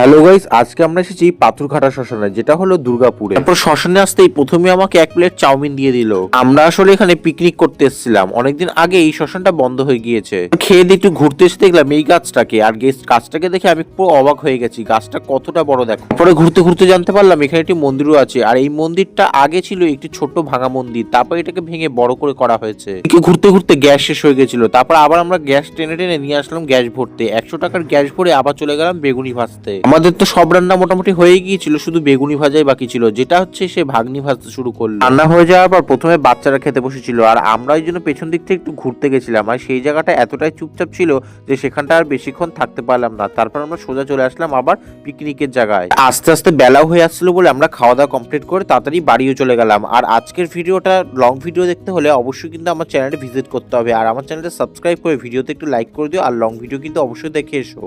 Hello guys, আজকে আমরা এসেছি পাথরঘাটা শ্মশানে, যেটা হলো দুর্গাপুরে। তারপর শ্মশানে আসতেই প্রথমে আমাকে 1 প্লেট চাউমিন দিয়ে দিল। আমরা আসলে এখানে পিকনিক করতে এসেছিলাম, অনেকদিন আগে এই শ্মশানটা বন্ধ হয়ে গিয়েছে। খেয়ে দিয়ে একটু ঘুরতে এসে দেখলাম এই গাছটাকে, আর গাছটাকে দেখে আমি পুরো অবাক হয়ে গেছি। গাছটা কতটা বড় দেখো। পরে ঘুরতে ঘুরতে জানতে পারলাম এখানে একটি মন্দিরও আছে, আর এই মন্দিরটা আগে ছিল একটি ছোট্ট ভাঙা মন্দির, তারপর এটাকে ভেঙে বড় করে করা হয়েছে। ঘুরতে ঘুরতে গ্যাস শেষ হয়ে গেছিল, তারপর আবার আমরা গ্যাস টেনে টেনে নিয়ে আসলাম গ্যাস ভরতে। 100 টাকার গ্যাস ভরে আবার চলে গেলাম বেগুনি ভাজতে। আমাদের তো সব রান্না মোটামুটি হয়ে গিয়েছিল, শুধু বেগুনি ভাজাই বাকি ছিল, যেটা হচ্ছে সে ভাগ্নি ভাজতে শুরু করলো। রান্না হয়ে যাওয়ার পর প্রথমে বাচ্চারা খেতে বসেছিল, আর আমরা ওই জন্য পেছন দিক থেকে একটু ঘুরতে গেছিলাম। আর সেই জায়গাটা এতটাই চুপচাপ ছিল যে সেখানটা আর বেশিক্ষণ থাকতে পারলাম না। তারপর আমরা সোজা চলে আসলাম আবার পিকনিকের জায়গায়। আস্তে আস্তে বেলাও হয়ে আসছিল বলে আমরা খাওয়া দাওয়া কমপ্লিট করে তাড়াতাড়ি বাড়িও চলে গেলাম। আর আজকের ভিডিওটা লং ভিডিও দেখতে হলে অবশ্যই কিন্তু আমার চ্যানেলে ভিজিট করতে হবে, আর আমার চ্যানেলটা সাবস্ক্রাইব করে ভিডিওতে একটু লাইক করে দিও, আর লং ভিডিও কিন্তু অবশ্যই দেখে এসো।